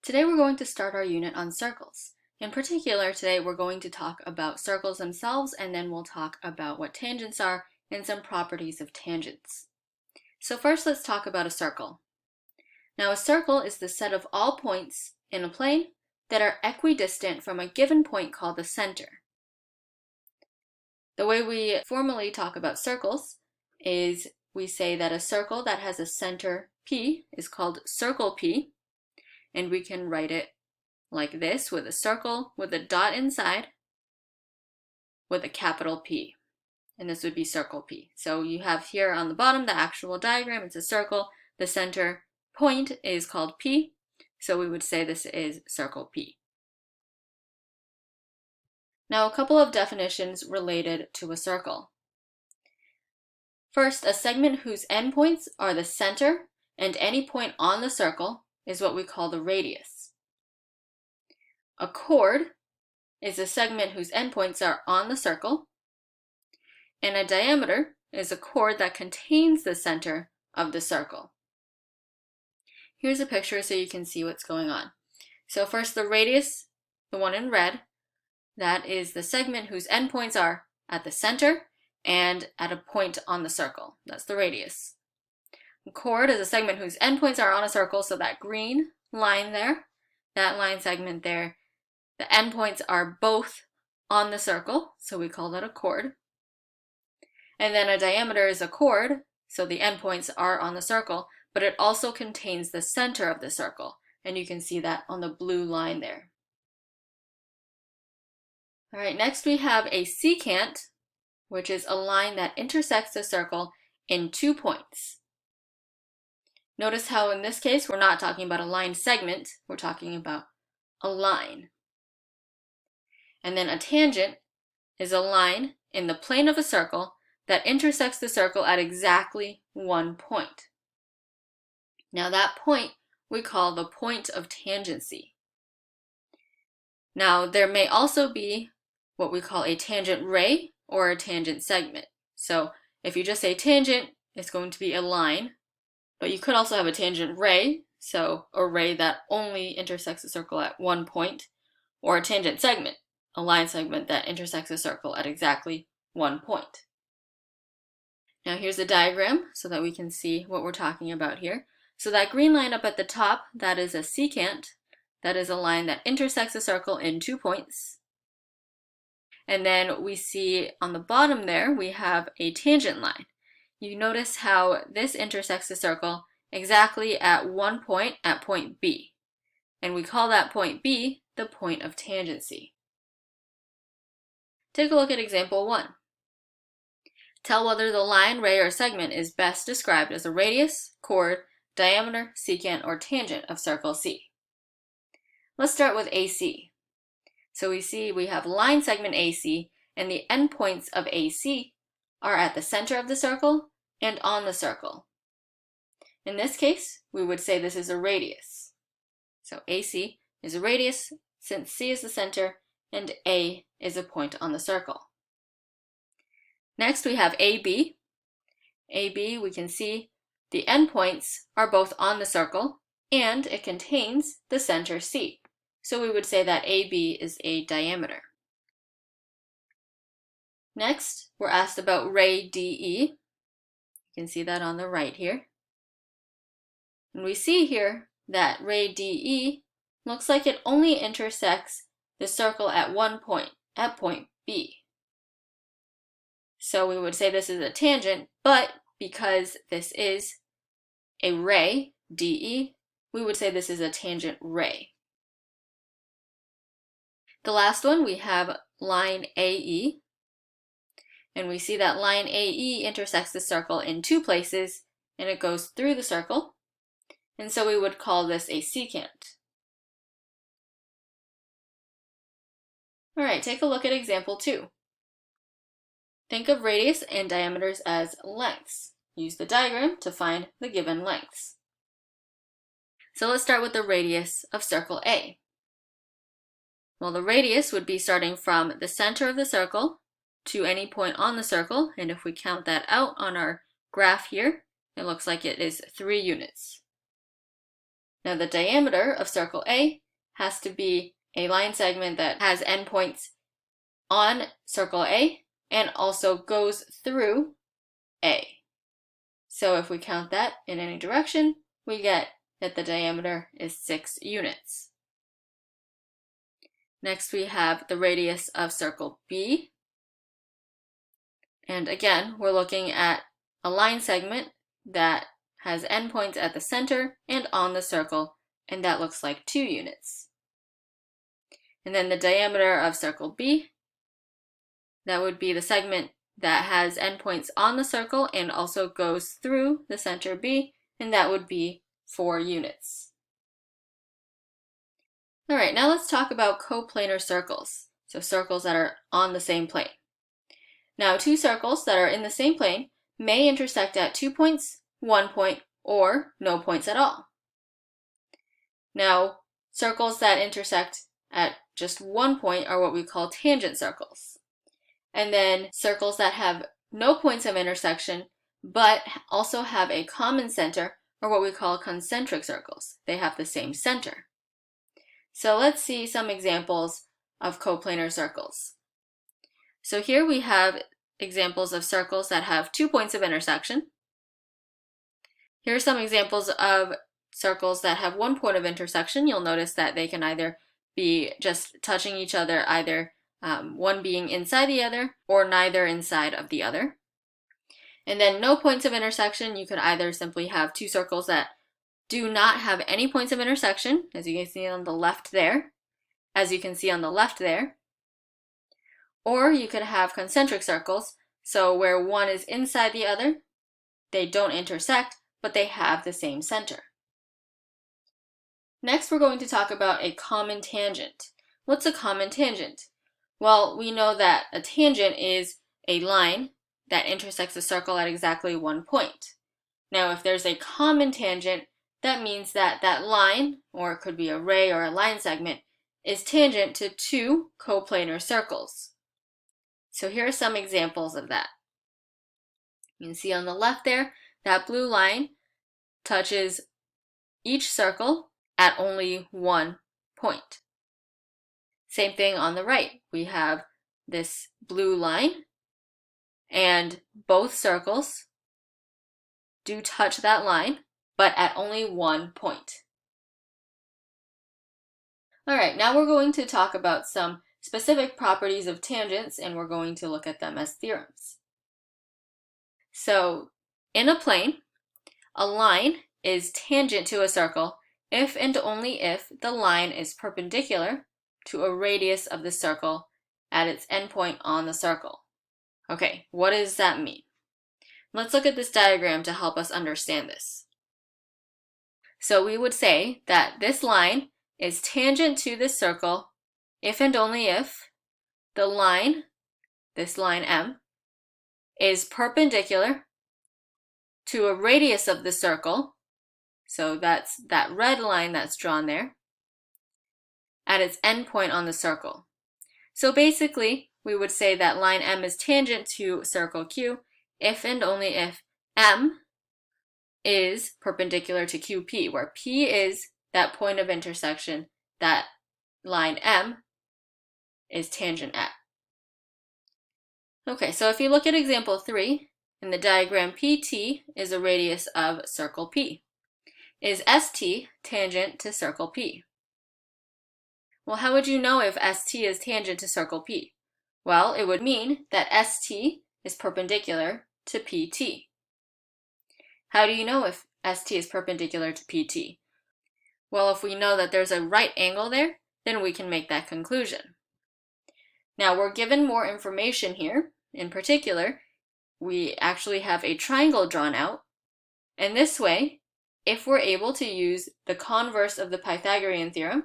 Today we're going to start our unit on circles. In particular, today we're going to talk about circles themselves, and then we'll talk about what tangents are and some properties of tangents. So first, let's talk about a circle. Now, a circle is the set of all points in a plane that are equidistant from a given point called the center. The way we formally talk about circles is we say that a circle that has a center P is called circle P, and we can write it like this, with a circle with a dot inside with a capital P, and this would be circle P. So you have here on the bottom the actual diagram. It's a circle. The center point is called P, so we would say this is circle P. Now, a couple of definitions related to a circle. First, a segment whose endpoints are the center and any point on the circle is what we call the radius. A chord is a segment whose endpoints are on the circle, and a diameter is a chord that contains the center of the circle. Here's a picture so you can see what's going on. So first, the radius, the one in red, that is the segment whose endpoints are at the center and at a point on the circle. That's the radius. A chord is a segment whose endpoints are on a circle, so that green line there, that line segment there, the endpoints are both on the circle, so we call that a chord. And then a diameter is a chord, so the endpoints are on the circle, but it also contains the center of the circle, and you can see that on the blue line there. All right, next we have a secant, which is a line that intersects the circle in 2 points. Notice how in this case we're not talking about a line segment, we're talking about a line. And then a tangent is a line in the plane of a circle that intersects the circle at exactly 1 point. Now that point we call the point of tangency. Now there may also be what we call a tangent ray or a tangent segment. So if you just say tangent, it's going to be a line, but you could also have a tangent ray, so a ray that only intersects a circle at 1 point, or a tangent segment, a line segment that intersects a circle at exactly 1 point. Now here's a diagram so that we can see what we're talking about here. So that green line up at the top, that is a secant. That is a line that intersects a circle in 2 points. And then we see on the bottom there, we have a tangent line. You notice how this intersects the circle exactly at 1 point, at point B. And we call that point B the point of tangency. Take a look at example 1. Tell whether the line, ray, or segment is best described as a radius, chord, diameter, secant, or tangent of circle C. Let's start with AC. So we see we have line segment AC, and the endpoints of AC are at the center of the circle and on the circle. In this case, we would say this is a radius. So AC is a radius since C is the center and A is a point on the circle. Next we have AB. AB, we can see the endpoints are both on the circle and it contains the center C. So we would say that AB is a diameter. Next, we're asked about ray DE. You can see that on the right here. And we see here that ray DE looks like it only intersects the circle at 1 point, at point B. So we would say this is a tangent, but because this is a ray, DE, we would say this is a tangent ray. The last one, we have line AE, and we see that line AE intersects the circle in 2 places, and it goes through the circle, and so we would call this a secant. All right, take a look at example 2. Think of radius and diameters as lengths. Use the diagram to find the given lengths. So let's start with the radius of circle A. Well, the radius would be starting from the center of the circle to any point on the circle, and if we count that out on our graph here, it looks like it is 3 units. Now the diameter of circle A has to be a line segment that has endpoints on circle A and also goes through A. So if we count that in any direction, we get that the diameter is 6 units. Next we have the radius of circle B. And again, we're looking at a line segment that has endpoints at the center and on the circle, and that looks like 2 units. And then the diameter of circle B, that would be the segment that has endpoints on the circle and also goes through the center B, and that would be 4 units. All right, now let's talk about coplanar circles, so circles that are on the same plane. Now, 2 circles that are in the same plane may intersect at 2 points, 1 point, or no points at all. Now, circles that intersect at just 1 point are what we call tangent circles. And then circles that have no points of intersection but also have a common center are what we call concentric circles. They have the same center. So let's see some examples of coplanar circles. So here we have examples of circles that have 2 points of intersection. Here are some examples of circles that have 1 point of intersection. You'll notice that they can either be just touching each other, either one being inside the other or neither inside of the other. And then no points of intersection, you could either simply have 2 circles that do not have any points of intersection, as you can see on the left there, or you could have concentric circles, so where one is inside the other, they don't intersect, but they have the same center. Next, we're going to talk about a common tangent. What's a common tangent? Well, we know that a tangent is a line that intersects a circle at exactly 1 point. Now, if there's a common tangent, that means that that line, or it could be a ray or a line segment, is tangent to 2 coplanar circles. So here are some examples of that. You can see on the left there, that blue line touches each circle at only 1 point. Same thing on the right. We have this blue line, and both circles do touch that line, but at only 1 point. All right, now we're going to talk about some specific properties of tangents, and we're going to look at them as theorems. So, in a plane, a line is tangent to a circle if and only if the line is perpendicular to a radius of the circle at its endpoint on the circle. Okay, what does that mean? Let's look at this diagram to help us understand this. So we would say that this line is tangent to this circle if and only if the line, this line M, is perpendicular to a radius of the circle, so that's that red line that's drawn there, at its endpoint on the circle. So basically, we would say that line M is tangent to circle Q if and only if M is perpendicular to QP, where P is that point of intersection that line M is tangent at. Okay, so if you look at example 3, in the diagram PT is a radius of circle P. Is ST tangent to circle P? Well, how would you know if ST is tangent to circle P? Well, it would mean that ST is perpendicular to PT. How do you know if ST is perpendicular to PT? Well, if we know that there's a right angle there, then we can make that conclusion. Now, we're given more information here. In particular, we actually have a triangle drawn out, and this way, if we're able to use the converse of the Pythagorean theorem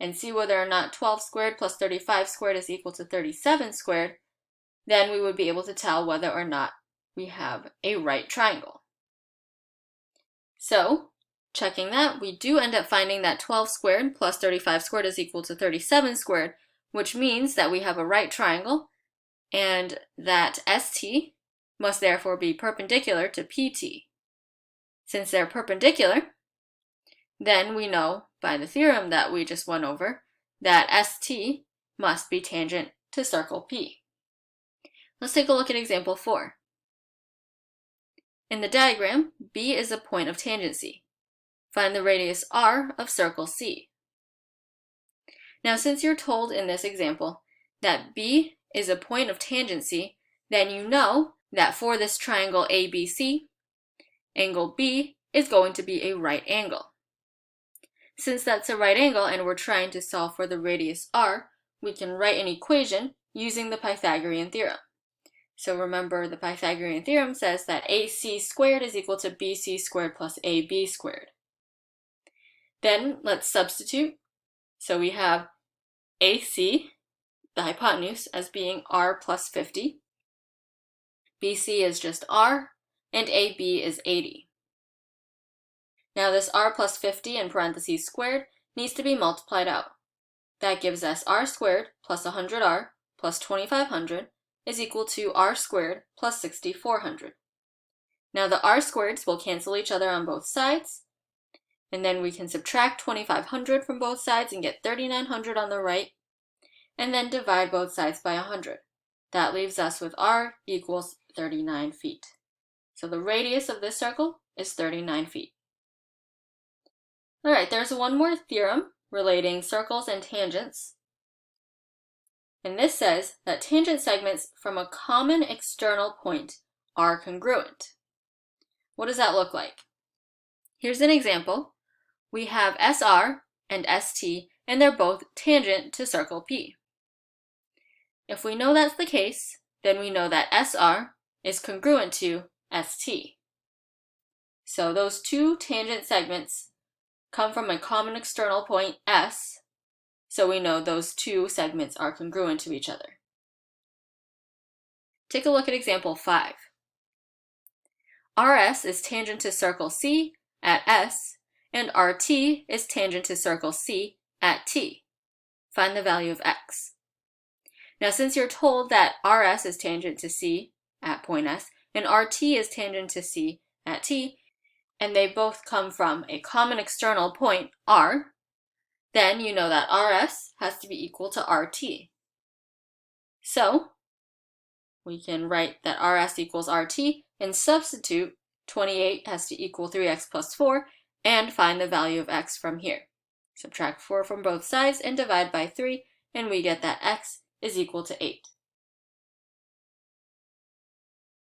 and see whether or not 12 squared plus 35 squared is equal to 37 squared, then we would be able to tell whether or not we have a right triangle. So, checking that, we do end up finding that 12 squared plus 35 squared is equal to 37 squared, which means that we have a right triangle, and that ST must therefore be perpendicular to PT. Since they're perpendicular, then we know by the theorem that we just went over that ST must be tangent to circle P. Let's take a look at example 4. In the diagram, B is a point of tangency. Find the radius r of circle C. Now, since you're told in this example that B is a point of tangency, then you know that for this triangle ABC, angle B is going to be a right angle. Since that's a right angle and we're trying to solve for the radius r, we can write an equation using the Pythagorean theorem. So remember, the Pythagorean theorem says that AC squared is equal to BC squared plus AB squared. Then let's substitute. So we have AC, the hypotenuse, as being r plus 50. BC is just r, and AB is 80. Now this r plus 50 in parentheses squared needs to be multiplied out. That gives us r squared plus 100r plus 2500 is equal to r squared plus 6400. Now the r squareds will cancel each other on both sides, and then we can subtract 2500 from both sides and get 3900 on the right, and then divide both sides by 100. That leaves us with r equals 39 feet. So the radius of this circle is 39 feet. All right, there's one more theorem relating circles and tangents. And this says that tangent segments from a common external point are congruent. What does that look like? Here's an example. We have SR and ST, and they're both tangent to circle P. If we know that's the case, then we know that SR is congruent to ST. So those two tangent segments come from a common external point S, so we know those two segments are congruent to each other. Take a look at example 5. RS is tangent to circle C at S, and RT is tangent to circle C at T. Find the value of x. Now, since you're told that RS is tangent to C at point S, and RT is tangent to C at T, and they both come from a common external point, R, then you know that RS has to be equal to RT. So we can write that RS equals RT and substitute 28 has to equal 3x plus 4 and find the value of x from here. Subtract 4 from both sides and divide by 3, and we get that x is equal to 8.